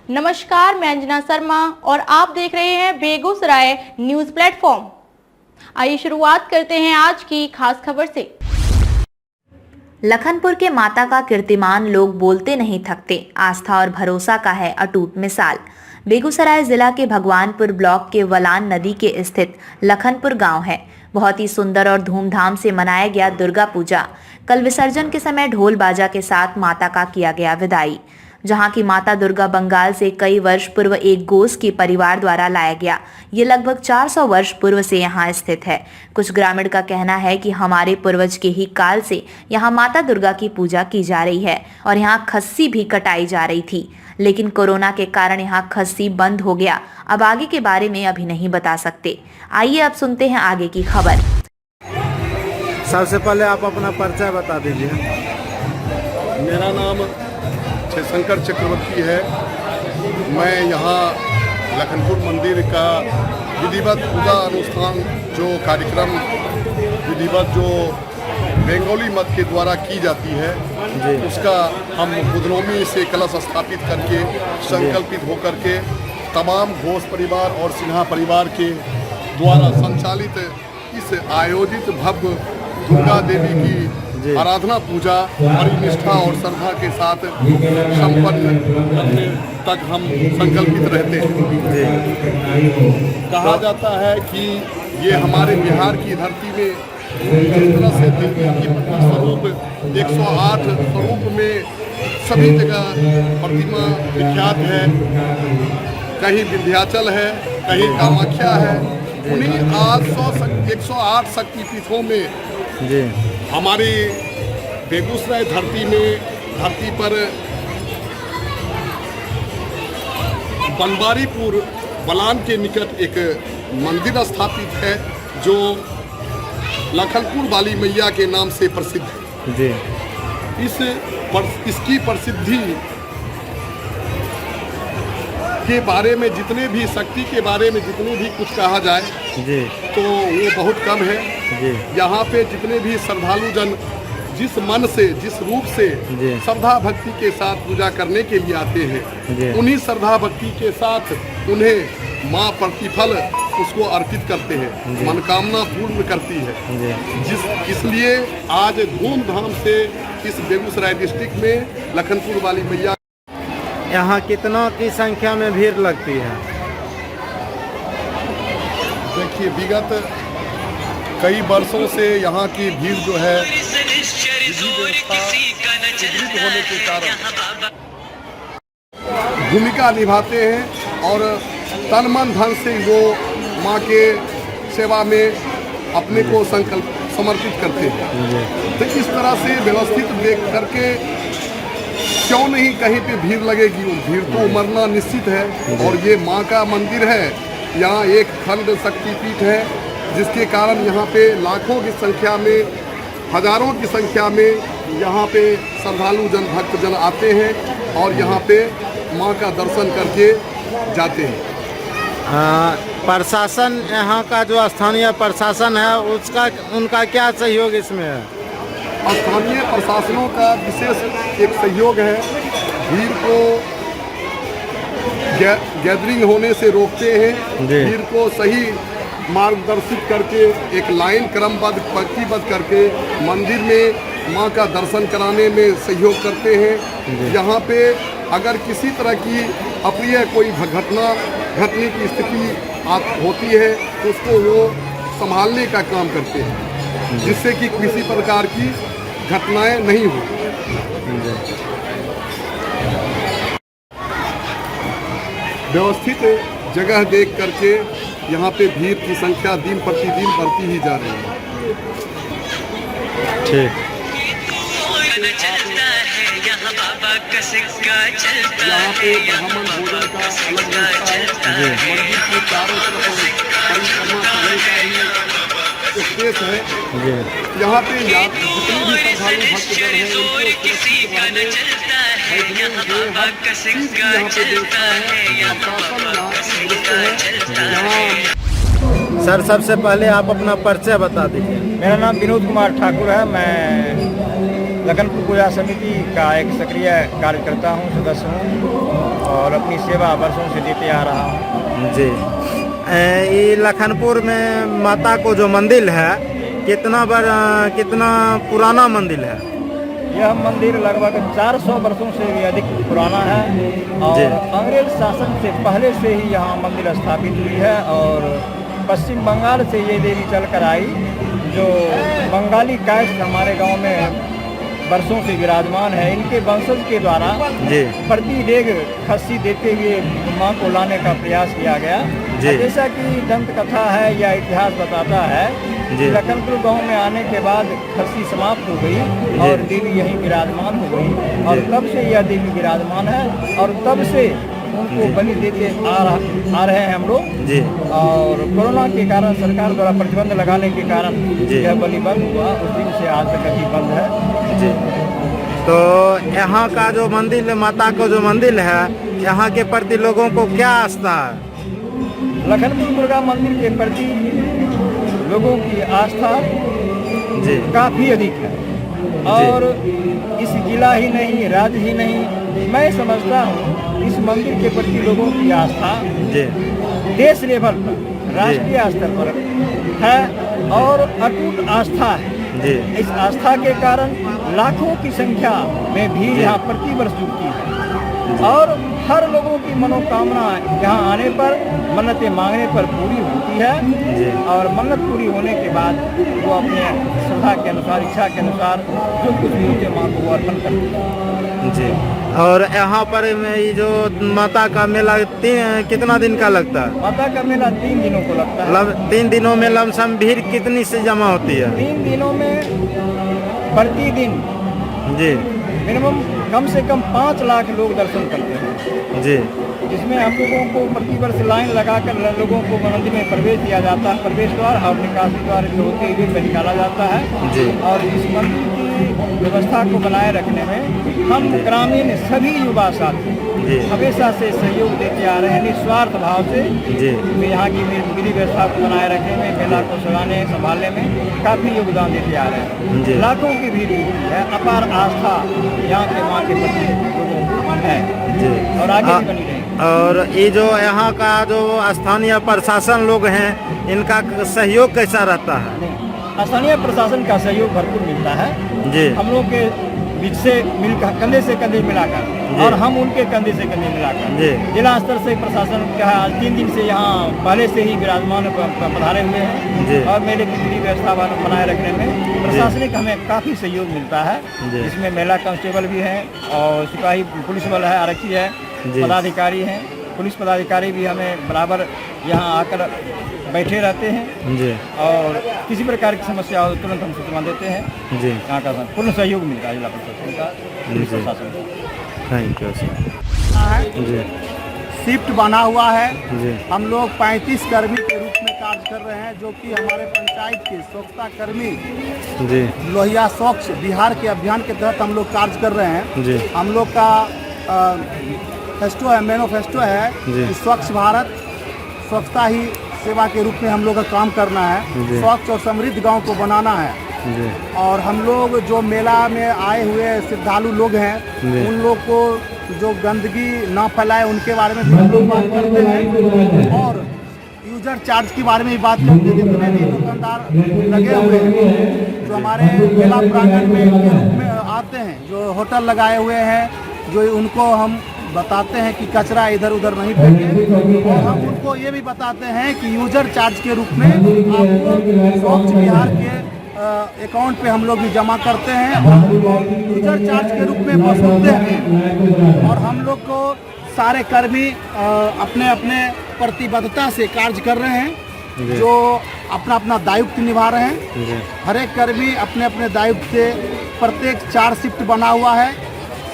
नमस्कार, मैं अंजना शर्मा और आप देख रहे हैं बेगूसराय न्यूज प्लेटफॉर्म। आइए शुरुआत करते हैं आज की खास खबर से। लखनपुर के माता का कीर्तिमान लोग बोलते नहीं थकते, आस्था और भरोसा का है अटूट मिसाल। बेगूसराय जिला के भगवानपुर ब्लॉक के वलान नदी के स्थित लखनपुर गांव है। बहुत ही सुंदर और धूमधाम से मनाया गया दुर्गा पूजा। कल विसर्जन के समय ढोल बाजा के साथ माता का किया गया विदाई। जहां की माता दुर्गा बंगाल से कई वर्ष पूर्व एक गोस के परिवार द्वारा लाया गया। ये लगभग 400 वर्ष पूर्व से यहाँ स्थित है। कुछ ग्रामीण का कहना है कि हमारे पूर्वज के ही काल से यहाँ माता दुर्गा की पूजा की जा रही है और यहाँ खस्सी भी कटाई जा रही थी, लेकिन कोरोना के कारण यहाँ खस्सी बंद हो गया। अब आगे के बारे में अभी नहीं बता सकते। आइए अब सुनते हैं आगे की खबर। सबसे पहले आप अपना परिचय बता दीजिए। मेरा नाम शंकर चक्रवर्ती है। मैं यहाँ लखनपुर मंदिर का विधिवत पूजा अनुष्ठान जो कार्यक्रम विधिवत जो बंगाली मत के द्वारा की जाती है उसका हम बुधनौमी से कलश स्थापित करके संकल्पित होकर के तमाम घोष परिवार और सिन्हा परिवार के द्वारा संचालित इस आयोजित भव्य दुर्गा देवी की आराधना पूजा बड़ी निष्ठा और श्रद्धा के साथ संपन्न करने तक हम संकल्पित रहते हैं। कहा जाता है कि ये हमारे बिहार की धरती में जिस तरह से देवी की स्वरूप 108 स्वरूप में सभी जगह प्रतिमा विख्यात है, कहीं विंध्याचल है, कहीं कामाख्या है। उन्हीं 108 शक्तिपीठों में हमारी बेगूसराय धरती पर बनबारीपुर बलान के निकट एक मंदिर स्थापित है जो लखनपुर वाली मैया के नाम से प्रसिद्ध है। इसकी प्रसिद्धि के बारे में जितने भी शक्ति के बारे में जितने भी कुछ कहा जाए तो वो बहुत कम है। यहाँ पे जितने भी श्रद्धालु जन जिस मन से जिस रूप से श्रद्धा भक्ति के साथ पूजा करने के लिए आते हैं, उन्हीं श्रद्धा भक्ति के साथ उन्हें माँ प्रतिफल उसको अर्पित करते हैं, मनोकामना पूर्ण करती है। इसलिए आज धूमधाम से इस बेगूसराय डिस्ट्रिक्ट में लखनपुर वाली मैया यहाँ कितनों की संख्या में भीड़ लगती है? देखिए, विगत कई वर्षों से यहाँ की भीड़ जो है विधि व्यवस्था सुदृढ़ होने के कारण भूमिका निभाते हैं और तन मन धन से वो माँ के सेवा में अपने को समर्पित करते हैं। तो इस तरह से व्यवस्थित देख करके क्यों नहीं कहीं पे भीड़ लगेगी? भीड़ तो उमड़ना निश्चित है। और ये माँ का मंदिर है, यहाँ एक खंड शक्तिपीठ है जिसके कारण यहाँ पे लाखों की संख्या में, हजारों की संख्या में यहाँ पे श्रद्धालु जन भक्तजन आते हैं और यहाँ पे माँ का दर्शन करके जाते हैं। प्रशासन, यहाँ का जो स्थानीय प्रशासन है उनका क्या सहयोग इसमें है? स्थानीय प्रशासनों का विशेष एक सहयोग है। भीड़ को गैदरिंग होने से रोकते हैं, भीड़ को सही मार्गदर्शित करके एक लाइन क्रमबद्ध पंक्तिबद्ध करके मंदिर में मां का दर्शन कराने में सहयोग करते हैं। यहाँ पे अगर किसी तरह की अप्रिय कोई घटना घटने की स्थिति होती है तो उसको वो संभालने का काम करते हैं, जिससे कि किसी प्रकार की घटनाएं नहीं हो। व्यवस्थित जगह देख करके यहाँ पे भीड़ की संख्या दिन प्रतिदिन बढ़ती ही जा रही है। ठीक। यहाँ पे ब्राह्मण भोजन का अलग व्यवस्था है। मंदिर के चारों तरफ परिक्रमा करने का भी स्पेस है। यहाँ पे जितने भी श्रद्धालु भक्तजन हैं उनको सुरक्षित रहने सर, सबसे पहले आप अपना परिचय बता दीजिए। मेरा नाम विनोद कुमार ठाकुर है। मैं लखनपुर पूजा समिति का एक सक्रिय कार्यकर्ता हूँ, सदस्य हूँ और अपनी सेवा वर्षों से देते आ रहा हूँ। जी, ये लखनपुर में माता को जो मंदिर है कितना पुराना मंदिर है? यह मंदिर लगभग 400 वर्षों से भी अधिक पुराना है और अंग्रेज शासन से पहले से ही यहाँ मंदिर स्थापित हुई है और पश्चिम बंगाल से ये देवी चलकर आई, जो बंगाली कास्ट हमारे गांव में वर्षों से विराजमान है। इनके वंशज के द्वारा प्रति डेग खस्सी देते हुए मां को लाने का प्रयास किया गया। जैसा कि दंत कथा है या इतिहास बताता है, लखनपुर गांव में आने के बाद खस्सी समाप्त हो गई और देवी यहीं विराजमान हो गई और तब से यह देवी विराजमान है और तब से उनको बलि देते आ रहे हैं हम लोग। और कोरोना के कारण सरकार द्वारा प्रतिबंध लगाने के कारण यह बलि बंद हुआ, उस दिन से आज तक अभी बंद है। तो यहाँ का जो मंदिर, माता का जो मंदिर है, यहाँ के प्रति लोगों को क्या आस्था है? लखनपुर दुर्गा मंदिर के प्रति लोगों की आस्था काफी अधिक है और इस जिला ही नहीं, राज्य ही नहीं, मैं समझता हूँ इस मंदिर के प्रति लोगों की आस्था देश लेवल पर, राष्ट्रीय स्तर पर है और अटूट आस्था है। इस आस्था के कारण लाखों की संख्या में भीड़ यहाँ प्रतिवर्ष जुटती है और हर लोगों की मनोकामना यहाँ आने पर, मन्नतें मांगने पर पूरी होती है और मन्नत पूरी होने के बाद वो अपने श्रद्धा के अनुसार, इच्छा के अनुसार जो कुछ भी उनके मां को अर्पण करते हैं। जी, और यहाँ पर ये जो माता का मेला कितना दिन का लगता है? माता का मेला 3 दिनों को लगता है। 3 दिनों में लमसम भीड़ कितनी से जमा होती है? 3 दिनों में प्रतिदिन मिनिमम कम से कम 5 लाख लोग दर्शन करते हैं जिसमें हम लोगों को प्रतिवर्ष लाइन लगाकर लोगों को मंदिर में प्रवेश दिया जाता है, प्रवेश द्वार और निकासी द्वार जो होते हुए निकाला जाता है। और इस मंदिर की व्यवस्था को बनाए रखने में हम ग्रामीण सभी युवा साथी हमेशा से सहयोग देते आ रहे हैं, निस्वार्थ भाव से यहाँ की विधि व्यवस्था को बनाए रखने में, मेला को सजाने संभालने में काफी योगदान देते आ रहे हैं। लाखों की भीड़ है, अपार आस्था यहाँ के माँ के प्रति लोगों को है और आगे भी बनी रहेगी। और ये जो यहाँ का जो स्थानीय प्रशासन लोग हैं, इनका सहयोग कैसा रहता है? स्थानीय प्रशासन का सहयोग भरपूर मिलता है हम लोग के बीच से मिलकर, कंधे से कंधे मिलाकर और हम उनके कंधे से कंधे मिलाकर जिला स्तर से प्रशासन का आज 3 दिन से यहाँ पहले से ही विराजमान पधारे हुए हैं और मेले की पूरी व्यवस्था बनाए रखने में प्रशासनिक हमें काफ़ी सहयोग मिलता है। इसमें महिला कांस्टेबल भी हैं और सिपाही पुलिस बल है, आरक्षी है, पदाधिकारी हैं, पुलिस पदाधिकारी भी हमें बराबर यहाँ आकर बैठे रहते हैं और किसी प्रकार की समस्या हो तुरंत हम सूचना देते हैं। यहाँ का पूर्ण सहयोग मिलता है जिला प्रशासन का, पुलिस प्रशासन का। Thank you sir. शिफ्ट बना हुआ है। हम लोग 35 कर्मी के रूप में कार्य कर रहे हैं, जो कि हमारे पंचायत के स्वच्छता कर्मी लोहिया स्वच्छ बिहार के अभियान के तहत हम लोग कार्य कर रहे हैं। हम लोग का फेस्टो है, मैनिफेस्टो है कि स्वच्छ भारत, स्वच्छता ही सेवा के रूप में हम लोग का काम करना है, स्वच्छ और समृद्ध गांव को बनाना है। और हम लोग जो मेला में आए हुए श्रद्धालु लोग हैं, उन लोग को जो गंदगी ना फैलाए उनके बारे में भी हम लोग बात करते हैं और यूजर चार्ज के बारे में भी बात करते हैं। जितने भी दुकानदार लगे हुए हैं जो हमारे मेला प्रांगण में आते हैं, जो होटल लगाए हुए हैं, जो उनको हम बताते हैं कि कचरा इधर उधर नहीं फेंके और हम उनको ये भी बताते हैं कि यूजर चार्ज के रूप में आपको स्वच्छ बिहार के अकाउंट पे हम लोग भी जमा करते हैं और यूजर चार्ज के रूप में वसूलते हैं। और हम लोग को सारे कर्मी अपने अपने प्रतिबद्धता से कार्य कर रहे हैं, जो अपना अपना दायित्व निभा रहे हैं। हर एक कर्मी अपने अपने दायित्व से प्रत्येक 4 शिफ्ट बना हुआ है।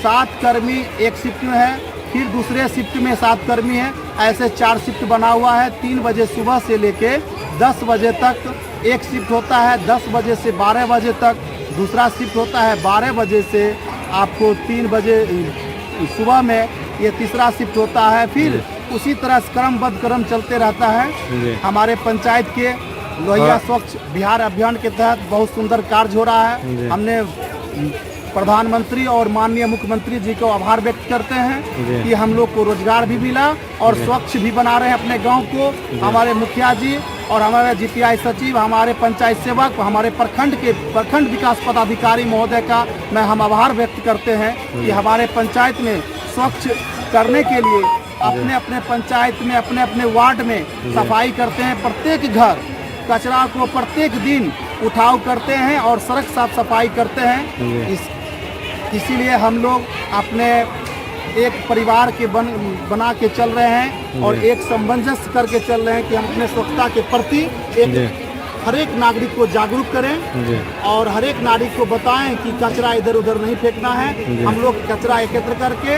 7 कर्मी एक शिफ्ट में है, फिर दूसरे शिफ्ट में 7 कर्मी हैं, ऐसे 4 शिफ्ट बना हुआ है। 3 बजे सुबह से लेके 10 बजे तक एक शिफ्ट होता है, 10 बजे से 12 बजे तक दूसरा शिफ्ट होता है, 12 बजे से आपको 3 बजे सुबह में ये तीसरा शिफ्ट होता है। फिर उसी तरह क्रमबद्ध क्रम चलते रहता है। हमारे पंचायत के लोहिया स्वच्छ बिहार अभियान के तहत बहुत सुंदर कार्य हो रहा है। हमने प्रधानमंत्री और माननीय मुख्यमंत्री जी को आभार व्यक्त करते हैं कि हम लोग को रोजगार भी मिला और स्वच्छ भी बना रहे हैं अपने गांव को। हमारे मुखिया जी और हमारे जीपीआई सचिव, हमारे पंचायत सेवक, हमारे प्रखंड विकास पदाधिकारी महोदय का हम आभार व्यक्त करते हैं कि हमारे पंचायत में स्वच्छ करने के लिए अपने अपने पंचायत में अपने अपने वार्ड में सफाई करते हैं। प्रत्येक घर कचरा को प्रत्येक दिन उठाव करते हैं और सड़क साफ सफाई करते हैं। इसीलिए हम लोग अपने एक परिवार के बना के चल रहे हैं और एक सामंजस्य करके चल रहे हैं कि हम अपने स्वच्छता के प्रति हर एक नागरिक को जागरूक करें और हर एक नागरिक को बताएं कि कचरा इधर उधर नहीं फेंकना है। हम लोग कचरा एकत्र करके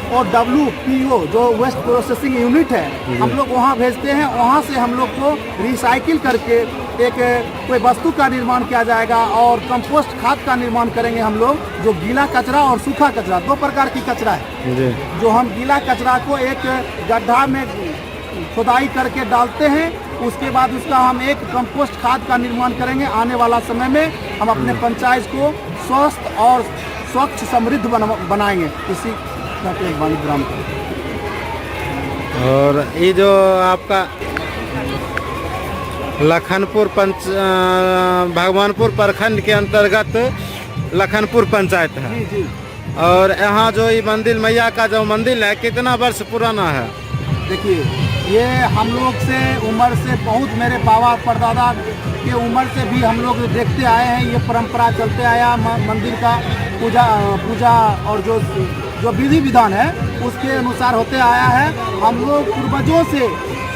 और WPO जो वेस्ट प्रोसेसिंग यूनिट है हम लोग वहाँ भेजते हैं। वहाँ से हम लोग को रिसाइकिल करके कोई वस्तु का निर्माण किया जाएगा और कंपोस्ट खाद का निर्माण करेंगे हम लोग। जो गीला कचरा और सूखा कचरा, दो प्रकार की कचरा है। जो हम गीला कचरा को एक गड्ढा में खुदाई करके डालते हैं, उसके बाद उसका हम एक कंपोस्ट खाद का निर्माण करेंगे। आने वाला समय में हम अपने पंचायत को स्वस्थ और स्वच्छ समृद्ध बनाएंगे। इसी ग्राम का। और ये जो आपका लखनपुर भगवानपुर प्रखंड के अंतर्गत लखनपुर पंचायत है। जी। और यहाँ जो ये मंदिर मैया का जो मंदिर है कितना वर्ष पुराना है? देखिए, ये हम लोग से उम्र से बहुत, मेरे बाबा परदादा के उम्र से भी हम लोग देखते आए हैं। ये परंपरा चलते आया मंदिर का पूजा और जो विधि विधान है उसके अनुसार होते आया है। हम लोग पूर्वजों से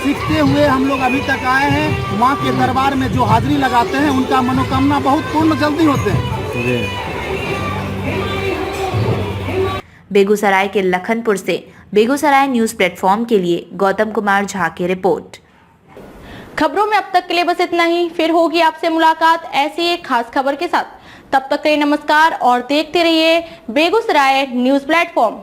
सीखते हुए हम लोग अभी तक आए हैं। माँ के दरबार में जो हाजिरी लगाते हैं उनका मनोकामना बहुत पूर्ण जल्दी होते हैं। बेगूसराय के लखनपुर से बेगूसराय न्यूज प्लेटफॉर्म के लिए गौतम कुमार झा की रिपोर्ट। खबरों में अब तक के लिए बस इतना ही। फिर होगी आपसे मुलाकात ऐसी एक खास खबर के साथ। तब तक के लिए नमस्कार और देखते रहिए बेगूसराय न्यूज प्लेटफॉर्म।